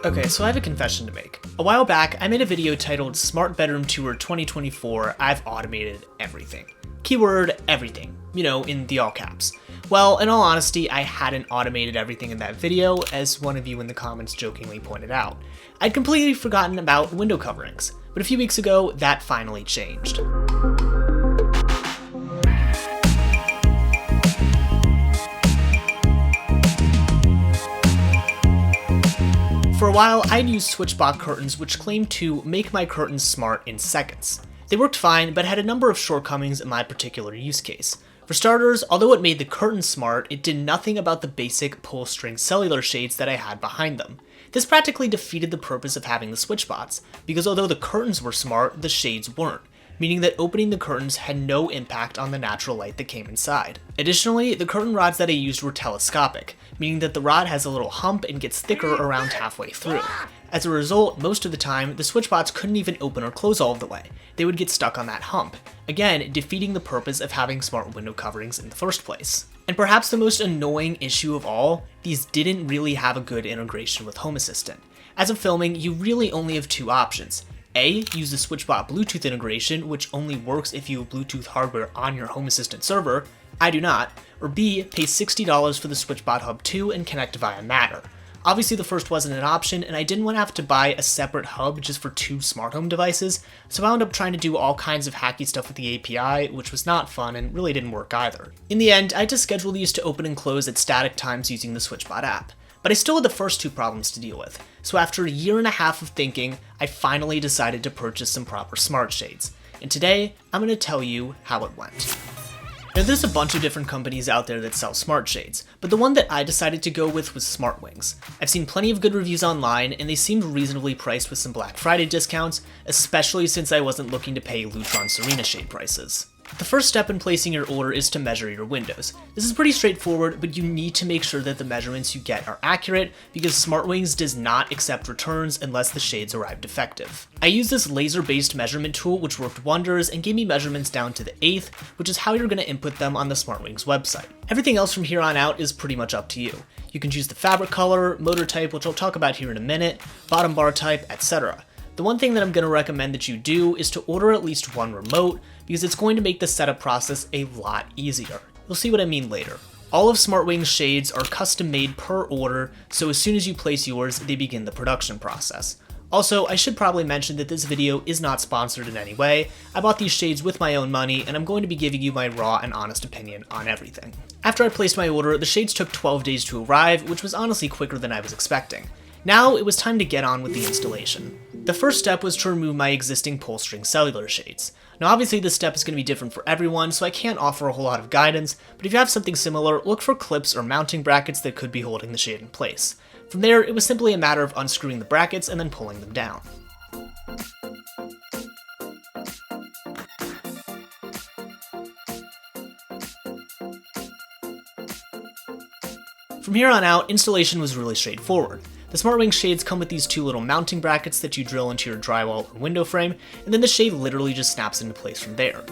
Okay, so I have a confession to make. A while back, I made a video titled Smart Bedroom Tour 2024, I've Automated Everything. Keyword, everything. You know, in the all caps. Well, in all honesty, I hadn't automated everything in that video, as one of you in the comments jokingly pointed out. I'd completely forgotten about window coverings, but a few weeks ago, that finally changed. For a while, I'd used SwitchBot curtains, which claimed to make my curtains smart in seconds. They worked fine, but had a number of shortcomings in my particular use case. For starters, although it made the curtains smart, it did nothing about the basic pull-string cellular shades that I had behind them. This practically defeated the purpose of having the SwitchBots, because although the curtains were smart, the shades weren't, meaning that opening the curtains had no impact on the natural light that came inside. Additionally, the curtain rods that I used were telescopic, meaning that the rod has a little hump and gets thicker around halfway through. As a result, most of the time, the SwitchBots couldn't even open or close all of the way. They would get stuck on that hump, again defeating the purpose of having smart window coverings in the first place. And perhaps the most annoying issue of all, these didn't really have a good integration with Home Assistant. As of filming, you really only have two options. A, use the SwitchBot Bluetooth integration, which only works if you have Bluetooth hardware on your Home Assistant server. I do not. Or B, pay $60 for the SwitchBot Hub 2 and connect via Matter. Obviously the first wasn't an option, and I didn't want to have to buy a separate hub just for two smart home devices, so I wound up trying to do all kinds of hacky stuff with the API, which was not fun and really didn't work either. In the end, I had to schedule these to open and close at static times using the SwitchBot app. But I still had the first two problems to deal with, so after a year and a half of thinking, I finally decided to purchase some proper smart shades. And today, I'm going to tell you how it went. Now there's a bunch of different companies out there that sell smart shades, but the one that I decided to go with was SmartWings. I've seen plenty of good reviews online, and they seemed reasonably priced with some Black Friday discounts, especially since I wasn't looking to pay Lutron Serena shade prices. The first step in placing your order is to measure your windows. This is pretty straightforward, but you need to make sure that the measurements you get are accurate, because SmartWings does not accept returns unless the shades arrive defective. I used this laser-based measurement tool which worked wonders and gave me measurements down to the 1/8, which is how you're going to input them on the SmartWings website. Everything else from here on out is pretty much up to you. You can choose the fabric color, motor type, which I'll talk about here in a minute, bottom bar type, etc. The one thing that I'm going to recommend that you do is to order at least one remote, because it's going to make the setup process a lot easier. You'll see what I mean later. All of SmartWings shades are custom made per order, so as soon as you place yours, they begin the production process. Also, I should probably mention that this video is not sponsored in any way. I bought these shades with my own money, and I'm going to be giving you my raw and honest opinion on everything. After I placed my order, the shades took 12 days to arrive, which was honestly quicker than I was expecting. Now it was time to get on with the installation. The first step was to remove my existing pull-string cellular shades. Now obviously this step is going to be different for everyone, so I can't offer a whole lot of guidance, but if you have something similar, look for clips or mounting brackets that could be holding the shade in place. From there, it was simply a matter of unscrewing the brackets and then pulling them down. From here on out, installation was really straightforward. The SmartWings shades come with these two little mounting brackets that you drill into your drywall or window frame, and then the shade literally just snaps into place from there.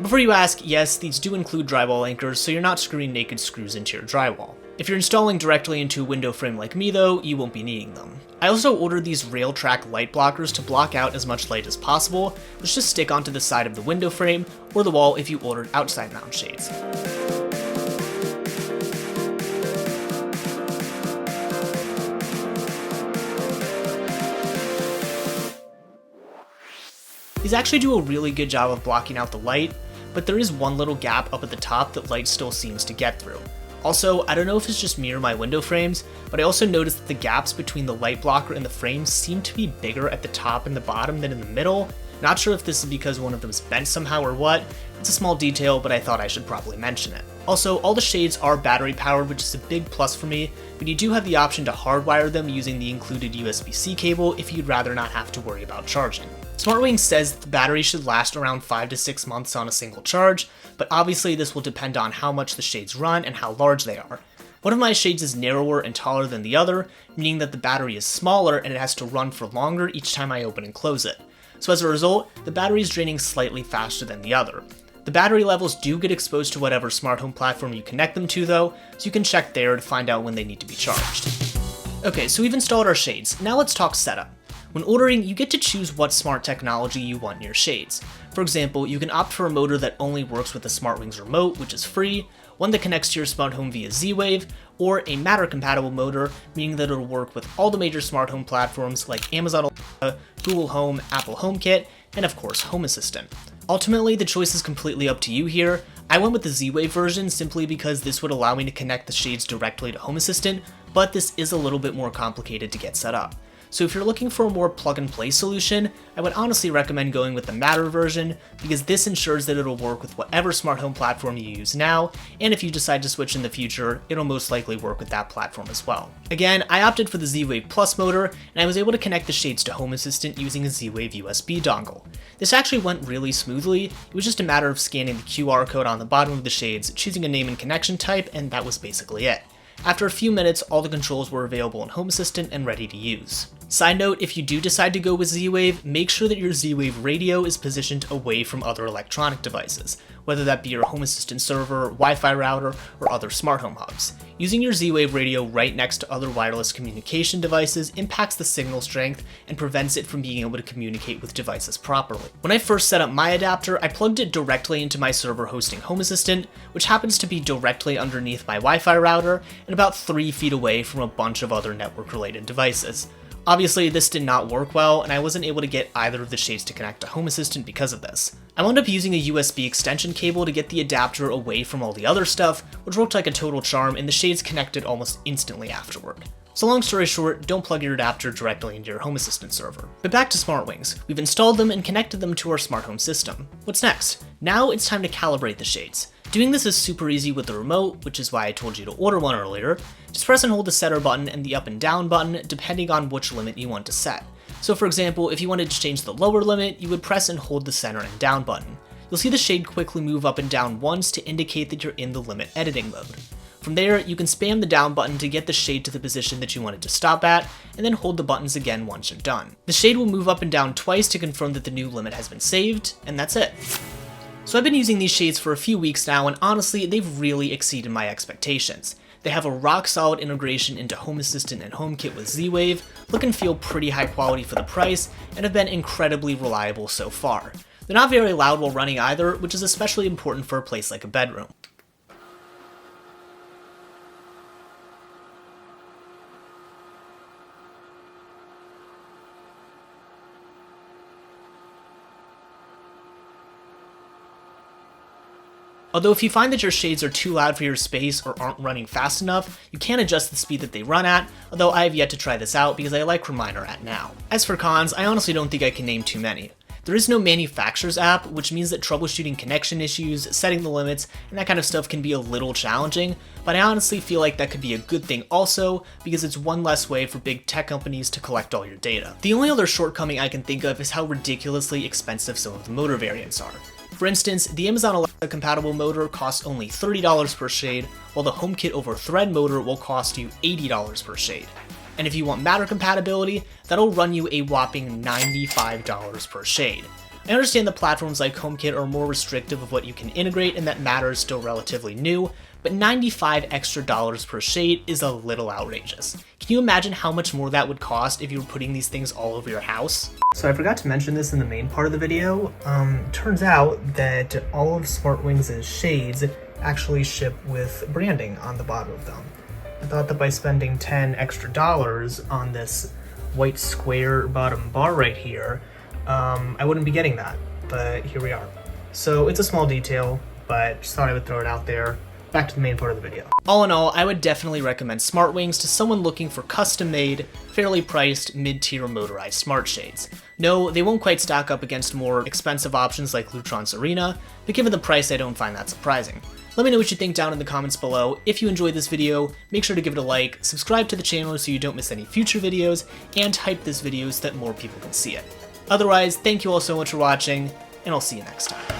Before you ask, yes, these do include drywall anchors, so you're not screwing naked screws into your drywall. If you're installing directly into a window frame like me though, you won't be needing them. I also ordered these rail track light blockers to block out as much light as possible, which just stick onto the side of the window frame or the wall if you ordered outside mount shades. These actually do a really good job of blocking out the light, but there is one little gap up at the top that light still seems to get through. Also, I don't know if it's just me or my window frames, but I also noticed that the gaps between the light blocker and the frame seem to be bigger at the top and the bottom than in the middle. Not sure if this is because one of them is bent somehow or what. It's a small detail, but I thought I should probably mention it. Also, all the shades are battery powered, which is a big plus for me, but you do have the option to hardwire them using the included USB-C cable if you'd rather not have to worry about charging. SmartWings says that the battery should last around 5 to 6 months on a single charge, but obviously this will depend on how much the shades run and how large they are. One of my shades is narrower and taller than the other, meaning that the battery is smaller and it has to run for longer each time I open and close it. so as a result, the battery is draining slightly faster than the other. The battery levels do get exposed to whatever smart home platform you connect them to though, so you can check there to find out when they need to be charged. Okay, so we've installed our shades, now let's talk setup. When ordering, you get to choose what smart technology you want in your shades. For example, you can opt for a motor that only works with the SmartWings remote, which is free, one that connects to your smart home via Z-Wave, or a Matter-compatible motor, meaning that it'll work with all the major smart home platforms like Amazon Alexa, Google Home, Apple HomeKit, and of course Home Assistant. Ultimately, the choice is completely up to you here. I went with the Z-Wave version simply because this would allow me to connect the shades directly to Home Assistant, but this is a little bit more complicated to get set up. So if you're looking for a more plug-and-play solution, I would honestly recommend going with the Matter version, because this ensures that it'll work with whatever smart home platform you use now, and if you decide to switch in the future, it'll most likely work with that platform as well. Again, I opted for the Z-Wave Plus motor, and I was able to connect the shades to Home Assistant using a Z-Wave USB dongle. This actually went really smoothly. It was just a matter of scanning the QR code on the bottom of the shades, choosing a name and connection type, and that was basically it. After a few minutes, all the controls were available in Home Assistant and ready to use. Side note, if you do decide to go with Z-Wave, make sure that your Z-Wave radio is positioned away from other electronic devices, whether that be your Home Assistant server, Wi-Fi router, or other smart home hubs. Using your Z-Wave radio right next to other wireless communication devices impacts the signal strength and prevents it from being able to communicate with devices properly. When I first set up my adapter, I plugged it directly into my server hosting Home Assistant, which happens to be directly underneath my Wi-Fi router and about 3 feet away from a bunch of other network-related devices. Obviously, this did not work well, and I wasn't able to get either of the shades to connect to Home Assistant because of this. I wound up using a USB extension cable to get the adapter away from all the other stuff, which worked like a total charm, and the shades connected almost instantly afterward. So long story short, don't plug your adapter directly into your Home Assistant server. But back to SmartWings. We've installed them and connected them to our smart home system. What's next? Now it's time to calibrate the shades. Doing this is super easy with the remote, which is why I told you to order one earlier. Just press and hold the setter button and the up and down button depending on which limit you want to set. So for example, if you wanted to change the lower limit, you would press and hold the center and down button. You'll see the shade quickly move up and down once to indicate that you're in the limit editing mode. From there, you can spam the down button to get the shade to the position that you want it to stop at, and then hold the buttons again once you're done. The shade will move up and down twice to confirm that the new limit has been saved, and that's it. So I've been using these shades for a few weeks now, and honestly, they've really exceeded my expectations. They have a rock-solid integration into Home Assistant and HomeKit with Z-Wave, look and feel pretty high quality for the price, and have been incredibly reliable so far. They're not very loud while running either, which is especially important for a place like a bedroom. Although if you find that your shades are too loud for your space or aren't running fast enough, you can adjust the speed that they run at, although I have yet to try this out because I like where mine are at now. As for cons, I honestly don't think I can name too many. There is no manufacturer's app, which means that troubleshooting connection issues, setting the limits, and that kind of stuff can be a little challenging, but I honestly feel like that could be a good thing also, because it's one less way for big tech companies to collect all your data. The only other shortcoming I can think of is how ridiculously expensive some of the motor variants are. For instance, the Amazon Alexa compatible motor costs only $30 per shade, while the HomeKit over Thread motor will cost you $80 per shade. And if you want Matter compatibility, that'll run you a whopping $95 per shade. I understand that platforms like HomeKit are more restrictive of what you can integrate and that Matter is still relatively new, but $95 extra per shade is a little outrageous. Can you imagine how much more that would cost if you were putting these things all over your house? So I forgot to mention this in the main part of the video. Turns out that all of SmartWings' shades actually ship with branding on the bottom of them. I thought that by spending $10 extra on this white square bottom bar right here, I wouldn't be getting that, but here we are. So it's a small detail, but just thought I would throw it out there. Back to the main part of the video. All in all, I would definitely recommend SmartWings to someone looking for custom-made, fairly priced, mid-tier motorized smart shades. No, they won't quite stack up against more expensive options like Lutron's Arena, but given the price, I don't find that surprising. Let me know what you think down in the comments below. If you enjoyed this video, make sure to give it a like, subscribe to the channel so you don't miss any future videos, and hype this video so that more people can see it. Otherwise, thank you all so much for watching, and I'll see you next time.